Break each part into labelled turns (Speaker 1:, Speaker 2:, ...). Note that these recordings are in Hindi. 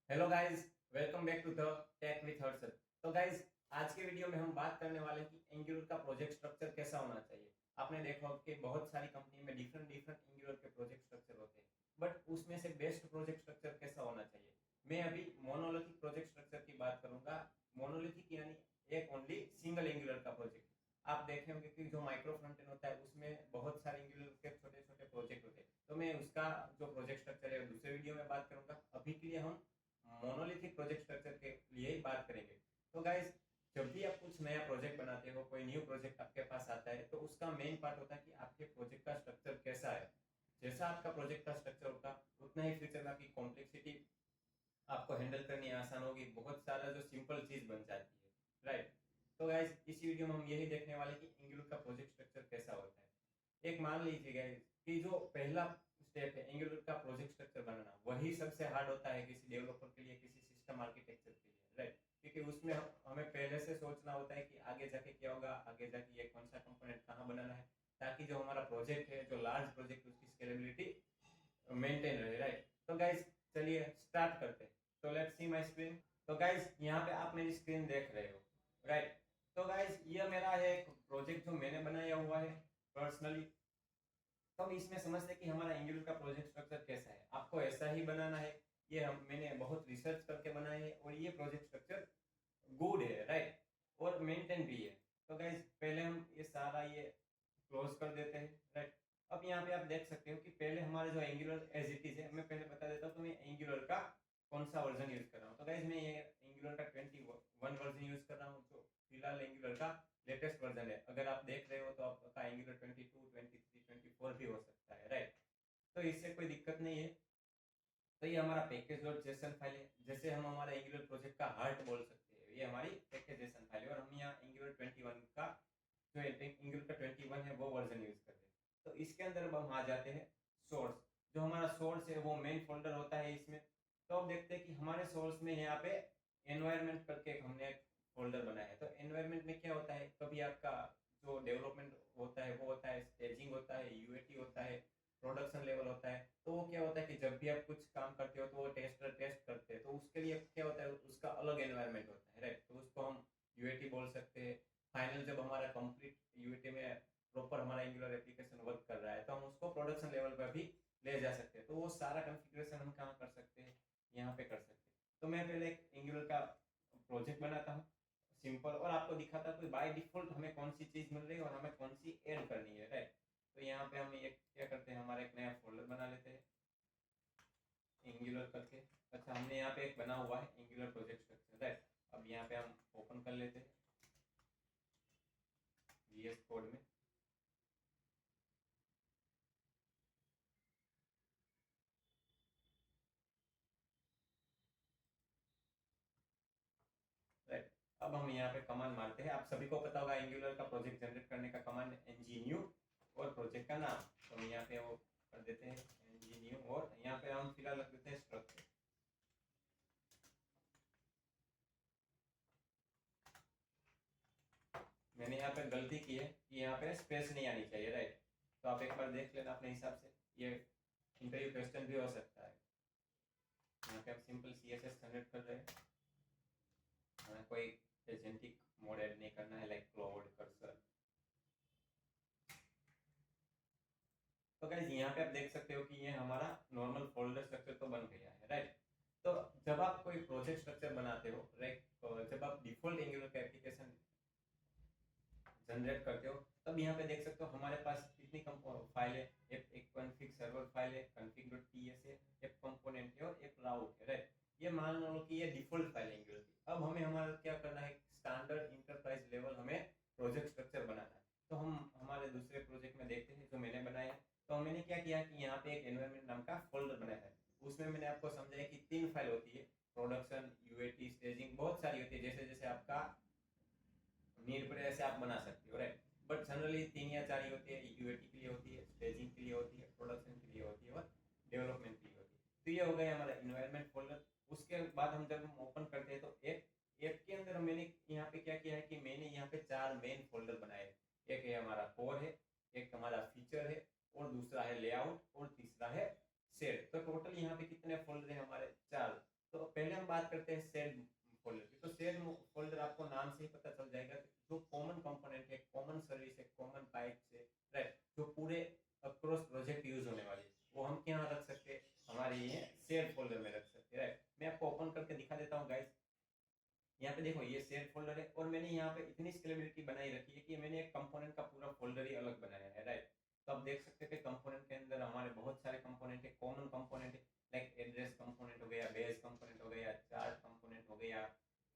Speaker 1: Hello guys, welcome back to the tech with Harshad. तो गाइस, आज के वीडियो में हम बात करने वाले हैं कि एंगुलर का प्रोजेक्ट स्ट्रक्चर कैसा होना चाहिए। आपने देखा होगा कि बहुत सारी कंपनी में डिफरेंट डिफरेंट एंगुलर के प्रोजेक्ट स्ट्रक्चर होते हैं, बट उसमें से बेस्ट प्रोजेक्ट स्ट्रक्चर कैसा होना चाहिए। मैं अभी मोनोलिथिक प्रोजेक्ट स्ट्रक्चर की बात करूंगा। मोनोलिथिक यानी एक ओनली सिंगल एंगुलर का प्रोजेक्ट। आप देखे होंगे कि जो माइक्रो फ्रंट एंड होता है उसमें बहुत सारे एंगुलर के छोटे छोटे प्रोजेक्ट होते हैं, तो मैं उसका जो प्रोजेक्ट स्ट्रक्चर है दूसरे वीडियो में बात करूंगा। अभी के लिए हम मोनोलिथिक प्रोजेक्ट स्ट्रक्चर के लिए ही बात करेंगे। तो गाइस, जब भी आप कुछ नया प्रोजेक्ट बनाते हो, कोई न्यू प्रोजेक्ट आपके पास आता है, तो उसका मेन पार्ट होता है कि आपके प्रोजेक्ट का स्ट्रक्चर कैसा है। जैसा आपका प्रोजेक्ट का स्ट्रक्चर होगा उतना ही फ्यूचर में आपकी कॉम्प्लेक्सिटी आपको हैंडल करनी आसान होगी, बहुत सारा जो सिंपल चीज बन जाती है, राइट। तो गाइस, इस वीडियो में हम यही देखने वाले कि एंगुलर का प्रोजेक्ट स्ट्रक्चर कैसा होता है। एक मान लीजिए गाइस कि जो पहला स्टेप है एंगुलर का प्रोजेक्ट स्ट्रक्चर बनाना, वही सबसे हार्ड होता है किसी डेवलपर के लिए, किसी सिस्टम आर्किटेक्चर के लिए, राइट। क्योंकि उसमें हमें पहले से सोचना होता है कि आगे जाके क्या होगा, आगे जाके ये कौन सा कंपोनेंट कहाँ बनाना है, ताकि जो हमारा प्रोजेक्ट है, जो लार्ज प्रोजेक्ट, उसकी स्केलेबिलिटी मेंटेन रहे, राइट। तो गाइस, चलिए स्टार्ट करते हैं। तो लेट्स सी माय स्क्रीन। तो गाइस, यहाँ पे आप मेरी स्क्रीन देख रहे हो, राइट। तो गाइस, ये मेरा है एक प्रोजेक्ट जो मैंने बनाया हुआ है पर्सनली। तो हम इसमें समझते हैं कि हमारा एंगुलर का प्रोजेक्ट स्ट्रक्चर कैसा है। आपको ऐसा ही बनाना है। ये मैंने बहुत रिसर्च करके बनाया है और ये प्रोजेक्ट स्ट्रक्चर गुड है, राइट, और मेंटेन भी है। तो गाइस, पहले हम ये सारा ये क्लोज कर देते हैं, राइट। अब यहाँ पे आप देख सकते हो कि पहले हमारे जो एंगुलर एज इट इज है, मैं पहले बता देता हूँ तो मैं एंगुलर का कौन सा वर्जन यूज कर रहा हूँ। तो गाइस, मैं ये एंगुलर का 21 वर्जन यूज कर रहा हूँ, जो फिलहाल एंगुलर का लेटेस्ट वर्जन है। अगर आप देख रहे हो तो आपका एंगुलर 22, 23, 24 भी हो सकता है, राइट। तो इससे कोई दिक्कत नहीं है। तो ये हमारा पैकेज डॉट जेसन फाइल है, जैसे हम हमारे एंगुलर प्रोजेक्ट का हार्ट बोल सकते हैं। ये हमारी पैकेज जेसन फाइल है और हम यहाँ एंगुलर 21 का जो एंगुलर का 21 है वो वर्जन यूज कर रहे हैं। तो इसके अंदर अब हम आ जाते हैं सोर्स। जो हमारा सोर्स है वो मेन फोल्डर होता है इसमें। तो अब देखते हैं कि हमारे सोर्स में यहाँ पे एनवायरमेंट करके हमने एक फोल्डर बनाया है। तो एनवायरमेंट में क्या होता है, कभी आपका जो डेवलपमेंट होता है वो होता है, स्टेजिंग होता है, यूएटी होता है, प्रोडक्शन लेवल होता है। तो वो क्या होता है कि जब भी आप कुछ काम करते हो तो वो टेस्टर टेस्ट करते हैं, तो उसके लिए क्या होता है, उसका अलग एनवायरमेंट होता है, राइट। तो उसको हम यूएटी बोल सकते हैं। फाइनल जब हमारा कंप्लीट यूएटी में प्रॉपर हमारा एंगुलर एप्लीकेशन वर्क कर रहा है, तो हम उसको प्रोडक्शन लेवल पर भी ले जा सकते हैं। तो वो सारा कॉन्फ़िगरेशन हम कहाँ कर सकते हैं, यहाँ पे कर सकते हैं। तो मैं पहले एक एंगुलर का प्रोजेक्ट बनाता हूँ सिंपल, और आपको दिखाता हूँ कि बाय डिफॉल्ट हमें कौन सी चीज़ मिल रही है और हमें कौन सी ऐड करनी है, राइट। तो यहाँ पे हम ये क्या करते हैं, हमारा एक नया फोल्डर बना लेते हैं एंगुलर करके। अच्छा, हमने यहाँ पे एक बना हुआ है एंगुलर प्रोजेक्ट स्ट्रक्चर, राइट। अब यहाँ पे हम ओपन कर लेते हैं VS कोड में। राइट। अब हम यहाँ पे कमांड मारते हैं। आप सभी को पता होगा एंगुलर का प्रोजेक्ट जनरेट करने का कमांड ng-new और प्रोजेक्ट का नाम। तो हम यहाँ पे वो कर देते हैं ng-new और यहाँ पे हम फिलहाल रख देते हैं स्ट्रक्चर। मैंने यहाँ पे गलती की है कि यहाँ पे स्पेस नहीं आनी चाहिए, राइट। तो आप एक बार देख लेना अपने हिसाब से, ये इंटरव्यू क्वेश्चन भी हो सकता है। यहाँ पे आप सिंपल CSS जनरेट कर रहे हैं, हमें कोई एजेंटिक मोड ऐड नहीं करना है, लाइक क्लाउड कर्सर। तो गाइस, यहाँ पे आप देख सकते हो कि ये हमारा नॉर्मल फोल्डर स्ट्रक्चर तो बन गया है, राइट। तो जब आप कोई प्रोजेक्ट स्ट्रक्चर बनाते हो, राइट, जब आप डिफॉल्ट एंगुलर का एप्लीकेशन जनरेट करते हो, तब यहाँ पे देख सकते हो हमारे पास कितनी फाइल है। एक कॉन्फ़िग सर्वर फाइल है, config.ts है, एक कंपोनेंट है और एक राउट है, राइट। ये मान लो कि ये डिफॉल्ट फाइल है एंगुलर की। अब हमें हमारा क्या करना है, स्टैंडर्ड इंटरप्राइज लेवल हमें प्रोजेक्ट स्ट्रक्चर बनाना है। तो हम हमारे दूसरे प्रोजेक्ट में देखते हैं जो मैंने बनाया है। तो मैंने क्या किया कि यहाँ पे एक एनवायरमेंट नाम का फोल्डर बनाया है। उसमें मैंने आपको समझाया कि 3 फाइल होती है, प्रोडक्शन, यूएटी, स्टेजिंग, बहुत सारी होती है। जैसे जैसे आपका नीड पर ऐसे आप बना सकते हो, राइट। बट जनरली 3 या 4 ही होती है। यूएटी के लिए होती है, स्टेजिंग के लिए होती है, प्रोडक्शन के लिए होती है और डेवलपमेंट के लिए होती है। तो ये हो गया हमारा इन्वायरमेंट फोल्डर। उसके बाद हम जब हम ओपन करते हैं तो एक एक के अंदर मैंने यहाँ पे क्या किया है कि मैंने यहाँ पे 4 मेन फोल्डर बनाए। एक है हमारा कोर है, एक हमारा फीचर है, और दूसरा है लेआउट, और तीसरा है सेट। तो टोटल यहाँ पे कितने फोल्डर है हमारे, 4। तो पहले हम बात करते हैं शेड फोल्डर की। तो शेड फोल्डर आपको नाम से ही पता चल जाएगा कि जो कॉमन कंपोनेंट है, कॉमन सर्विस है, कॉमन पाइप है, राइट, जो पूरे अक्रॉस प्रोजेक्ट यूज होने वाली है, वो हम क्या रख सकते हैं, हमारे ये शेयर फोल्डर में रख सकते हैं, राइट। मैं आपको ओपन करके दिखा देता हूँ गाइस। यहाँ पे देखो ये शेयर फोल्डर है और मैंने यहाँ पे इतनी स्केलेबिलिटी बनाई रखी है कि मैंने एक कंपोनेंट का पूरा फोल्डर ही अलग बनाया है, राइट। तो आप देख सकते हैं कि कंपोनेंट के अंदर हमारे बहुत सारे कंपोनेंट है, कॉमन कंपोनेंट है, लाइक एड्रेस कंपोनेंट हो गया, बेस कंपोनेंट हो गया, चार्ट कंपोनेंट हो गया,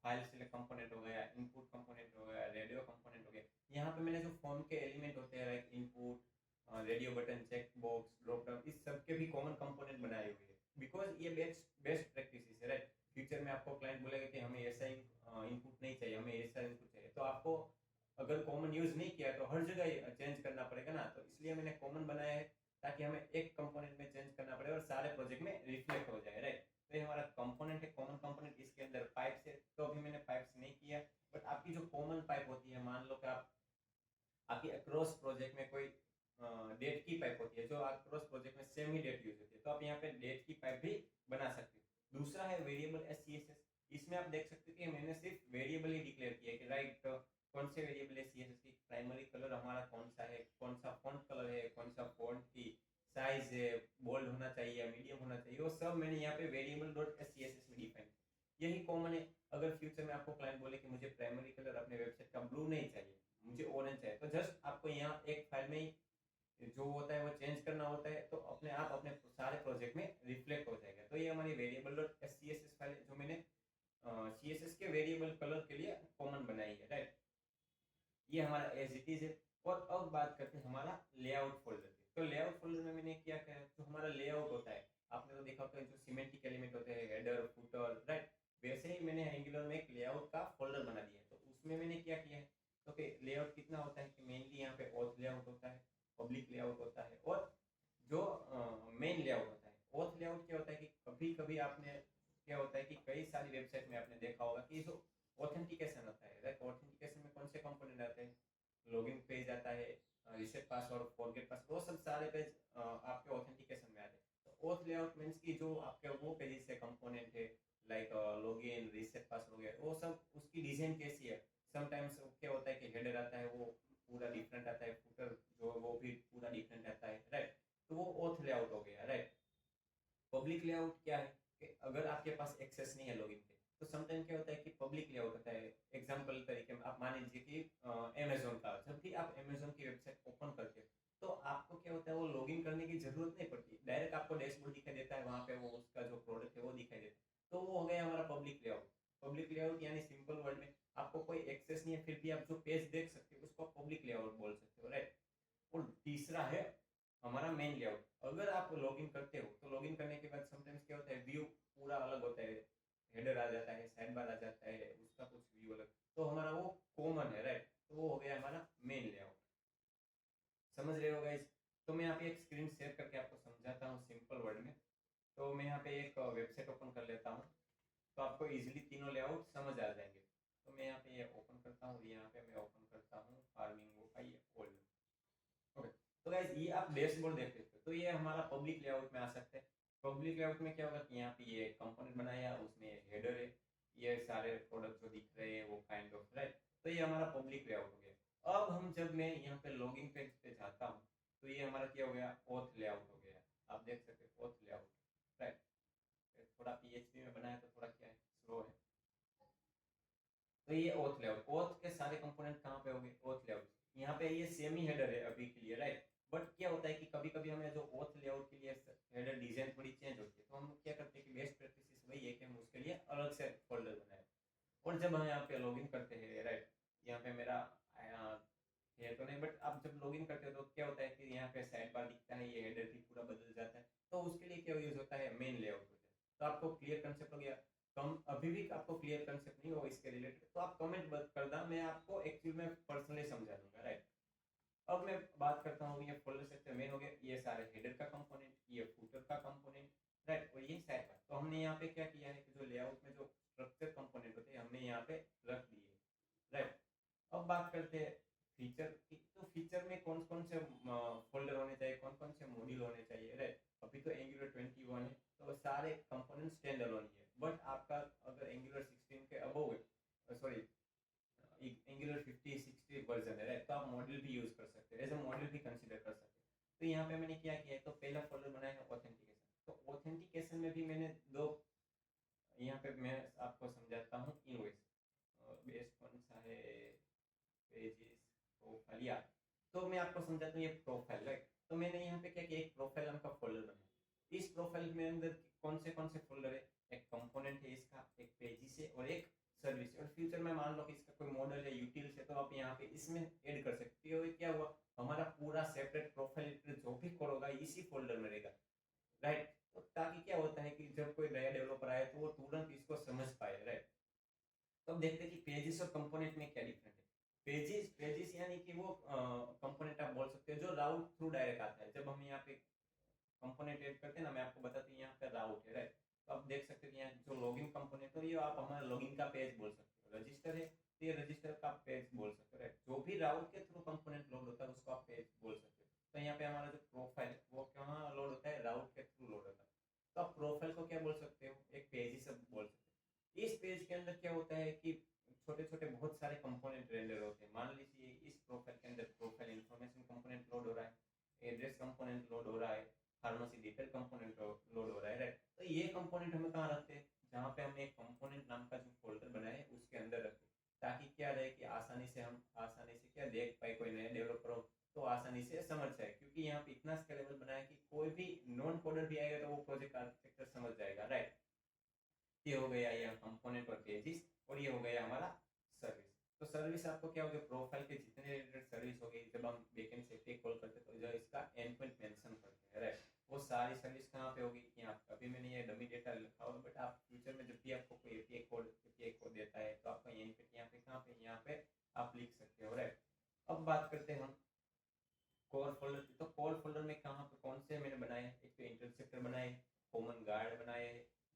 Speaker 1: फाइल सिलेक्ट कंपोनेंट हो गया, इनपुट कंपोनेंट हो गया, रेडियो कंपोनेंट हो गया। यहाँ पे मैंने जो फॉर्म के एलिमेंट होते हैं, like input, radio button, check box, drop down, इस सब के भी कॉमन कंपोनेंट बनाए हुए हैं, बिकॉज ये बेस्ट प्रैक्टिस है, राइट। फ्यूचर में आपको क्लाइंट बोलेगा कि हमें ऐसा इनपुट नहीं चाहिए, हमें ऐसा इनपुट चाहिए, तो आपको अगर कॉमन यूज नहीं किया तो हर जगह चेंज करना पड़ेगा ना। तो इसलिए मैंने कॉमन बनाया है ताकि हमें एक कंपोनेंट में चेंज करना पड़े और सारे प्रोजेक्ट में रिफ्लेक्ट हो जाए, राइट। तो ये हमारा कंपोनेंट है, कॉमन कंपोनेंट, इसके अंदर पाइप्स है, तो अभी मैंने पाइप्स नहीं किया, बट आपकी जो कॉमन पाइप होती है, मान लो कि आपकी अक्रॉस प्रोजेक्ट में कोई डेट की पाइप होती है, जो अक्रॉस प्रोजेक्ट में सेम ही डेट यूज होती है, तो आप यहाँ पे डेट की पाइप भी बना सकते हो। दूसरा है वेरिएबल SCSS। इसमें आप देख सकते हो कि मैंने सिर्फ वेरिएबल ही डिक्लेयर किया है कि राइट, कौन से वेरिएबल है CSS की प्राइमरी कलर हमारा कौन सा है, कौन सा फॉन्ट कलर है, कौन सा फॉन्ट की साइज है, बोल्ड होना चाहिए, मीडियम होना चाहिए, वो सब मैंने यहाँ पे वेरिएबल डॉट SCSS में डिफाइन किया। यही कॉमन है। अगर फ्यूचर में आपको क्लाइंट बोले कि मुझे प्राइमरी कलर अपने वेबसाइट का ब्लू नहीं चाहिए, मुझे ऑरेंज चाहिए, तो जस्ट आपको यहाँ एक फाइल में ही जो होता है वो चेंज करना होता है, तो अपने आप अपने सारे प्रोजेक्ट में रिफ्लेक्ट हो जाएगा। तो ये हमारी वेरिएबल डॉट SCSS फाइल है जो मैंने CSS के वेरिएबल कलर के लिए कॉमन बनाई है, राइट। ये हमारा एज इट इज है। और अब बात करते हैं हमारा लेआउट फोल्डर की। तो लेआउट फोल्डर में मैंने क्या किया है, जो हमारा लेआउट होता है, आपने तो देखा होगा जो सिमेंटिक एलिमेंट होते हैं, हेडर, फुटर, राइट, वैसे ही मैंने एंगुलर में एक लेआउट का फोल्डर बना दिया है। तो उसमें मैंने क्या किया है, तो लेआउट कितना होता है कि मेनली यहाँ पे ऑथ लेआउट होता है, पब्लिक लेआउट होता है, और जो मेन लेआउट होता है। ऑथ लेआउट क्या होता है कि कभी कभी आपने क्या होता है कि कई सारी वेबसाइट में आपने देखा होगा कि जो ऑथेंटिकेशन होता है, लाइक ऑथेंटिकेशन में कौन से कंपोनेंट आते हैं, लॉगिन पेज आता है, रीसेट पासवर्ड, फॉरगेट पासवर्ड, वो सब सारे पेज आपके ऑथेंटिकेशन में आते हैं। तो ऑथ लेआउट मींस कि जो आपके वो पेजेस से कंपोनेंट है, लाइक लॉगिन, रीसेट पासवर्ड वगैरह, वो सब उसकी डिजाइन कैसी है। समटाइम्स क्या होता है कि हेडर आता है वो पूरा डिफरेंट आता है, फुटर जो वो भी पूरा डिफरेंट आता है, राइट। तो वो ऑथ लेआउट हो गया, राइट। पब्लिक लेआउट क्या है कि अगर आपके पास एक्सेस नहीं है लॉगिन पे, तो समटाइम क्या होता है कि पब्लिक लेआउट होता है। एग्जांपल तरीके में आप मान लीजिए कि अमेजोन का, जब भी आप अमेजोन की वेबसाइट ओपन करते हो तो आपको क्या होता है, वो लॉगिन करने की जरूरत नहीं पड़ती, डायरेक्ट आपको डैशबोर्ड दिखाई देता है, वहां पे वो उसका जो प्रोडक्ट है वो दिखाई देता है। तो वो हो गया हमारा पब्लिक लेआउट। पब्लिक लेआउट यानी सिंपल वर्ड में आपको कोई एक्सेस नहीं है फिर भी आप जो पेज देख सकते हो उसको पब्लिक लेआउट बोल सकते हो, राइट। और तीसरा है हमारा मेन लेआउट। अगर आप लॉगिन करते हो तो लॉगिन करने के बाद समटाइम्स क्या होता है, व्यू पूरा अलग होता है, हेडर आ जाता है, साइड बार आ जाता है, उसका कुछ व्यू अलग, तो हमारा वो कॉमन है, राइट। तो वो हो गया हमारा मेन लेआउट। समझ रहे हो गाइस। तो मैं यहाँ पे एक स्क्रीन शेयर करके आपको समझाता हूँ सिंपल वर्ड में। तो मैं यहाँ पे एक वेबसाइट ओपन कर लेता हूँ, तो आपको इजीली तीनों लेआउट समझ आ जाएंगे। तो मैं यहाँ पे ये ओपन करता हूँ, यहाँ पे मैं ओपन करता हूँ फार्मिंगो का ये फोल्डर। ओके, तो गाइस ये आप डैशबोर्ड देख सकते हो, तो ये हमारा पब्लिक लेआउट में आ सकते हैं। पब्लिक लेआउट में क्या होगा कि यहाँ पे ये कंपोनेंट बनाया, उसमें हेडर है, ये सारे प्रोडक्ट जो दिख रहे हैं वो काइंड ऑफ, राइट। तो ये हमारा पब्लिक लेआउट हो गया। अब हम जब मैं यहाँ पे लॉगिन पेज पे जाता हूँ तो ये हमारा क्या हो गया, ऑथ लेआउट हो गया। आप देख सकते हो ऑथ लेआउट, राइट। थोड़ा PHP में बनाया तो थोड़ा क्या है, स्लो है। तो ये ऑथ लेआउट, ऑथ के सारे कंपोनेंट कहाँ पे हो गए, ऑथ लेआउट। यहाँ पे ये सेम ही हेडर है अभी के लिए, राइट। बट क्या होता है कि कभी कभी हमें जो ऑथ लेआउट के लिए हेडर डिजाइन थोड़ी चेंज होती है, तो हम क्या करते हैं कि बेस्ट प्रैक्टिस वही है कि हम उसके लिए अलग से फोल्डर बनाए। और जब हम यहाँ पे लॉगिन करते हैं, राइट, यहाँ पे मेरा है तो नहीं, बट आप जब लॉगिन करते हो तो क्या होता है कि यहाँ पे साइड बार दिखता है, ये हेडर भी पूरा बदल जाता है। तो उसके लिए क्या यूज होता है, मेन लेआउट होता है। तो आपको क्लियर कंसेप्ट हो गया। तो हम अभी भी आपको क्लियर कंसेप्ट नहीं हो इसके रिलेटेड तो आप कमेंट करना, मैं आपको एक्चुअल में पर्सनली समझा दूंगा, राइट। अब मैं बात करता हूँ, ये फोल्डर सेक्टर मेन हो गया, ये सारे हेडर का कंपोनेंट, ये फुटर का कंपोनेंट, राइट, और ये साइड बार। तो हमने यहाँ पे क्या किया है कि जो लेआउट में जो स्ट्रक्चर कंपोनेंट होते हैं हमने यहाँ पे रख दिए, राइट। अब बात करते हैं फीचर की। तो फीचर में कौन कौन से फोल्डर होने चाहिए, कौन कौन से मॉड्यूल होने चाहिए, राइट। अभी तो एंगुलर 21 है तो सारे कंपोनेंट स्टैंड अलोन ही है, बट आपका यहाँ पे मैंने क्या किया है, तो पहला फोल्डर बनाया है ऑथेंटिकेशन। तो ऑथेंटिकेशन में भी मैंने दो, यहाँ पे मैं आपको समझाता हूँ, इनवॉइस बेस कौन सा है, पेजेस, प्रोफाइल, या तो मैं आपको समझाता हूँ ये प्रोफाइल, राइट। तो मैंने यहाँ पे क्या किया, एक प्रोफाइल नाम का फोल्डर बनाया। इस प्रोफाइल में अंदर कौन से फोल्डर है, एक कंपोनेंट है इसका, एक पेजेस है और एक सर्विस। और फ्यूचर में मान लो कि इसका कोई मॉडल है, यूटिल्स है, तो आप यहाँ पे इसमें ऐड कर सकते हो। क्या हुआ, हमारा पूरा सेपरेट प्रोफाइल जो भी कोड होगा इसी फोल्डर में रहेगा, राइट। तो ताकि क्या होता है कि जब कोई नया डेवलपर आए तो वो तुरंत इसको समझ पाए, राइट। तो अब देखते हैं कि पेजेस और कंपोनेंट में क्या डिफरेंट है। पेजेस यानी कि वो कंपोनेंट आप बोल सकते हो जो राउट थ्रू डायरेक्ट आता है। जब हम यहाँ पे कंपोनेंट ऐड करते हैं ना, मैं आपको बताती हूँ यहाँ पे राउट है, राइट। तो आप देख सकते हो कि यहाँ जो लॉगिन कंपोनेंट हो, ये आप हमारा लॉगिन का पेज बोल सकते हो। रजिस्टर है तो ये रजिस्टर का पेज बोल सकते हो, राइट। जो भी राउट के थ्रू कंपोनेंट लोड होता है उसको आप पेज बोल सकते हो। तो यहाँ पे हमारा जो प्रोफाइल है वो कहाँ लोड होता है, राउट के थ्रू लोड होता है। तो आप प्रोफाइल को क्या बोल सकते हो, एक पेज ही सब बोल सकते हो। इस पेज के अंदर क्या होता है कि छोटे छोटे बहुत सारे कंपोनेंट रेंडर होते हैं। मान लीजिए इस प्रोफाइल के अंदर प्रोफाइल इन्फॉर्मेशन कंपोनेंट लोड हो रहा है, एड्रेस कंपोनेंट लोड हो रहा है, फार्मेसी डिटेल कंपोनेंट लोड हो रहा है, राइट। तो ये कंपोनेंट हमें कहाँ रखते हैं, जहाँ पे हमने एक कंपोनेंट नाम का जो फोल्डर बनाया है उसके अंदर रखते हैं, ताकि क्या रहे कि आसानी से क्या देख पाए, कोई नया डेवलपर हो तो आसानी से समझ जाए। क्योंकि यहाँ पे इतना स्केलेबल बनाया कि कोई भी नॉन कोडर भी आएगा तो वो प्रोजेक्ट आर्किटेक्चर समझ जाएगा, राइट। ये हो गया यहाँ कंपोनेंट और पेजेस, और ये हो गया हमारा सर्विस। तो सर्विस आपको क्या हो गया, प्रोफाइल के जितने रिलेटेड सर्विस हो गई, जब हम बैकएंड से एपीआई कॉल करते तो जो इसका एंड पॉइंट मेंशन करते हैं, राइट, वो सारी सर्विस कहाँ पे होगी, यहाँ पे। अभी मैंने ये डमी डेटा लिखा होगा, बट आप फ्यूचर में जब भी आपको कोई एपीआई कोड देता है तो आपका एंड पॉइंट यहाँ पे आप लिख सकते हो, राइट। अब बात करते हैं हम कोर फोल्डर की। तो कोर फोल्डर में कहाँ पे कौन से मैंने बनाए, एक तो इंटरसेप्टर बनाए, कॉमन गार्ड बनाए,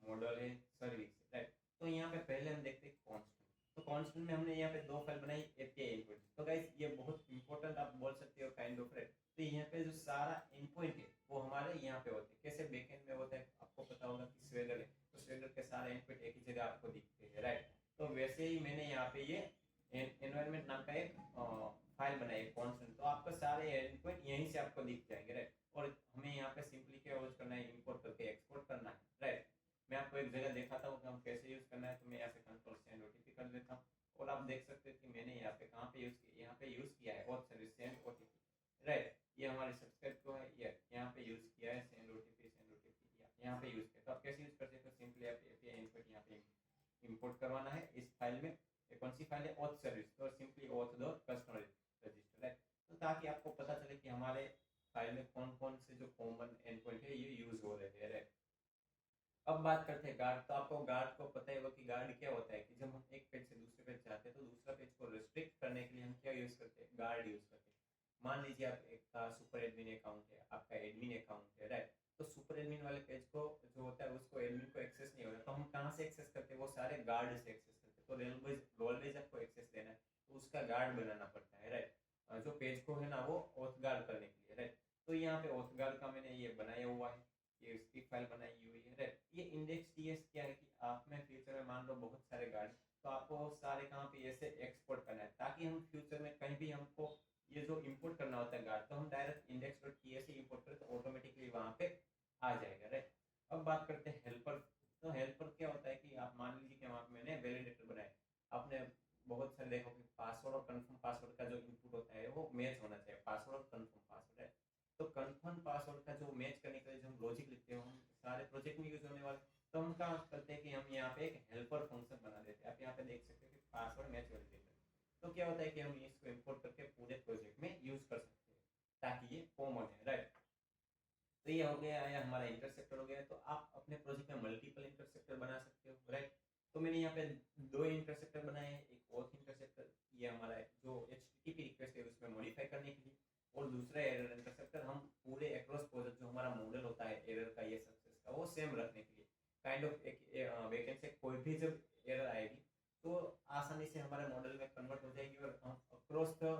Speaker 1: मॉडल है, सर्विस, राइट। तो यहाँ पे पहले हम देखते हैं कांस्टेंट। तो कांस्टेंट में हमने यहाँ पे दो फाइल बनाई, एपीआई इनपुट। तो गाइस ये बहुत इंपॉर्टेंट आप बोल सकते हो, काइंड ऑफ, राइट। तो यहाँ पे जो सारा इनपुट है वो हमारे यहाँ पे होते हैं। कैसे बैकएंड में होता है, आपको पता होगा कि स्वेगर है, तो स्वेगर के सारे इनपुट एक ही जगह आपको दिखते हैं, राइट। तो वैसे ही मैंने यहाँ पे ये एनवायरनमेंट नाम का एक फाइल बनाई कांस्टेंट। तो आपको सारे इनपुट यहीं से आपको दिख जाएंगे, राइट। और हमें यहाँ पे सिंपली क्या यूज करना है, इंपोर्ट करके एक्सपोर्ट करना है, राइट। मैं आपको एक जगह दिखाता हूँ कि हम कैसे यूज करना है। तो मैं यहाँ से कंट्रोल सेंड ओटीपी कर देता हूँ, और आप देख सकते हैं कि मैंने यहाँ पे कहाँ पे यूज किया, यहाँ पे यूज किया है auth service send OTP, right. ये हमारे सब्सक्राइब को है, ये यहाँ पे यूज किया है सेंड ओटीपी यहाँ पे यूज किया। तो आप कैसे यूज करते हैं, तो सिंपली आप एपीआई इनपुट यहाँ पे इंपोर्ट करवाना है इस फाइल में। कौन सी फाइल है, ऑथ सर्विस। तो simply auth the customer register, right. तो ताकि आपको पता चले कि हमारे फाइल में कौन कौन से जो कॉमन एंड पॉइंट है ये यूज हो रहे हैं, राइट। अब बात करते हैं गार्ड। तो आपको गार्ड को पता ही होगा कि गार्ड क्या होता है, कि जब हम एक पेज से दूसरे पेज जाते हैं तो दूसरा पेज को रिस्ट्रिक्ट करने के लिए हम क्या यूज करते हैं, गार्ड यूज करते हैं। मान लीजिए आप एक का सुपर एडमिन अकाउंट है, आपका एडमिन अकाउंट है, राइट। तो सुपर एडमिन वाले पेज को जो होता है उसको एडमिन को एक्सेस नहीं होता, तो हम कहाँ से एक्सेस करते हैं, वो सारे गार्ड से एक्सेस करते हैं। तो ऑलवेज आपको एक्सेस देना है तो उसका गार्ड बनाना पड़ता है, राइट। जो पेज को है ना वो ऑथ गार्ड करने के लिए, राइट। तो यहाँ पे ऑथ गार्ड का मैंने ये बनाया हुआ है, ये उसकी फाइल बनाई हुई है, राइट। ये इंडेक्स टीएस क्या है कि आप में फ्यूचर में मान लो बहुत सारे गार्ड, तो आपको सारे कहाँ पे ऐसे एक्सपोर्ट करना है, ताकि हम फ्यूचर में कहीं भी हमको ये जो इंपोर्ट करना होता है गार्ड, तो हम डायरेक्ट index.ts से इंपोर्ट करें तो ऑटोमेटिकली वहाँ पे आ जाएगा, राइट। अब बात करते हैं हेल्पर। तो हेल्पर क्या होता है कि आप मान लीजिए कि वहाँ पे मैंने वैलिडेटर बनाया, आपने बहुत सारे देखो कि पासवर्ड और कंफर्म पासवर्ड का जो इनपुट होता है वो मैच होना चाहिए, पासवर्ड और कंफर्म पासवर्ड, है। तो कंफर्म पासवर्ड का जो मैच करने के लिए जो हम लॉजिक लिखते हैं हम सारे प्रोजेक्ट में यूज होने वाले, तो हम क्या करते हैं कि हम यहाँ पे एक हेल्पर फंक्शन बना देते हैं। आप यहाँ पे देख सकते हैं कि पासवर्ड मैच वैलिडेटर। तो क्या होता है कि हम इसको इंपोर्ट करके पूरे प्रोजेक्ट में यूज कर सकते हैं, ताकि ये कॉमन है, राइट। तो ये हो गया है हमारा इंटरसेप्टर हो गया। तो आप अपने प्रोजेक्ट में मल्टीपल इंटरसेप्टर बना सकते हो, राइट। तो मैंने यहाँ पे दो इंटरसेप्टर बनाए हैं, एक ऑथ इंटरसेप्टर, ये हमारा जो एचटीटीपी रिक्वेस्ट है उसमें मॉडिफाई करने के लिए, और दूसरा एरर इंटरसेप्टर हम पूरे अक्रॉस प्रोजेक्ट जो हमारा मॉडल होता है एरर का या सक्सेस का वो सेम रखने के लिए। काइंड ऑफ एक बैकएंड से कोई भी जब एरर आएगी तो आसानी से हमारे मॉडल में कन्वर्ट हो जाएगी, और हम अक्रॉस द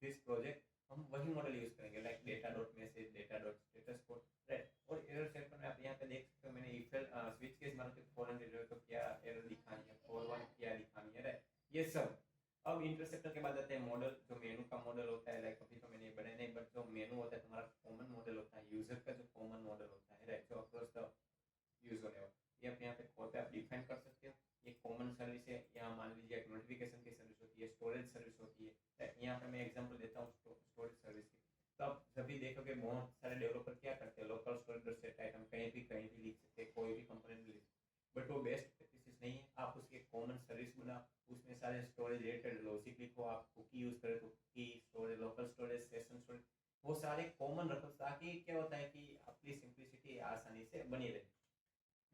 Speaker 1: दिस प्रोजेक्ट हम वही मॉडल यूज करेंगे, like data dot message, data dot status code, right. और एरर सेट में आप यहाँ पे देख सकते हो मैंने इफ स्विच केस मान के फॉरन एरर तो क्या एरर दिखानी है, फॉर वन क्या दिखानी है, राइट, ये सब। अब इंटरसेप्टर के बाद आते हैं मॉडल, जो मेनू का मॉडल होता है, लाइक अभी तो मैंने बनाया नहीं, बट जो मेनू होता है तुम्हारा कॉमन मॉडल ये अपने यहाँ पे कोड पे आप डिफाइन कर सकते हो। ये कॉमन सर्विस है, यहाँ मान लीजिए एक नोटिफिकेशन की सर्विस होती है, स्टोरेज सर्विस होती है। यहाँ पे मैं एग्जांपल देता हूँ स्टोरेज सर्विस की। तो आप सभी देखोगे बहुत सारे डेवलपर क्या करते हैं, लोकल स्टोरेज सेट आइटम कहीं भी लिख सकते हैं, कोई भी कंपोनेंट लिख सकते हैं, बट वो बेस्ट प्रैक्टिस नहीं है। आप उसकी एक कॉमन सर्विस बनाओ, उसमें सारे स्टोरेज रिलेटेड लॉजिक लिखो। आप कुकी यूज करें तो cookie storage, local storage, session storage, वो सारे कॉमन रखो, ताकि क्या होता है कि अपनी सिंप्लिसिटी आसानी से बनी रहे।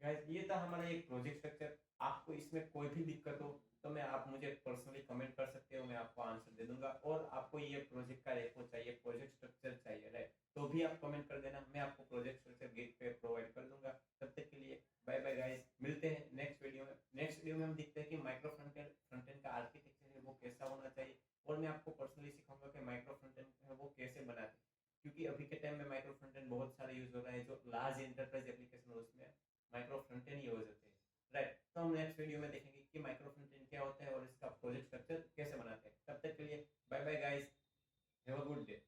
Speaker 1: गाइस ये था हमारा एक प्रोजेक्ट स्ट्रक्चर। आपको इसमें कोई भी दिक्कत हो तो मैं आप मुझे पर्सनली कमेंट कर सकते हो, मैं आपको आंसर दे दूंगा। और आपको ये प्रोजेक्ट का रेपो चाहिए, प्रोजेक्ट स्ट्रक्चर चाहिए, राइट, तो भी आप कमेंट कर देना, मैं आपको प्रोजेक्ट स्ट्रक्चर गिट पे प्रोवाइड कर दूंगा। तब तक के लिए बाय बाय गाइस, मिलते हैं नेक्स्ट वीडियो में। नेक्स्ट वीडियो में हम देखते हैं कि माइक्रो फ्रंटेंड का आर्किटेक्चर है वो कैसा होना चाहिए, और मैं आपको पर्सनली सिखाऊंगा कि माइक्रो फ्रंटेंड है वो कैसे बनाते हैं। क्योंकि अभी के टाइम में माइक्रो फ्रंटेंड बहुत सारे यूज हो रहा है, जो लार्ज एंटरप्राइज एप्लीकेशन है उसमें माइक्रो फ्रंटेंड यूज होते हैं, राइट। तो हम नेक्स्ट वीडियो में देखेंगे कि माइक्रो फ्रंटेंड क्या होता है और इसका प्रोजेक्ट स्ट्रक्चर कैसे बनाते हैं। तब तक के लिए bye bye guys, have a good day.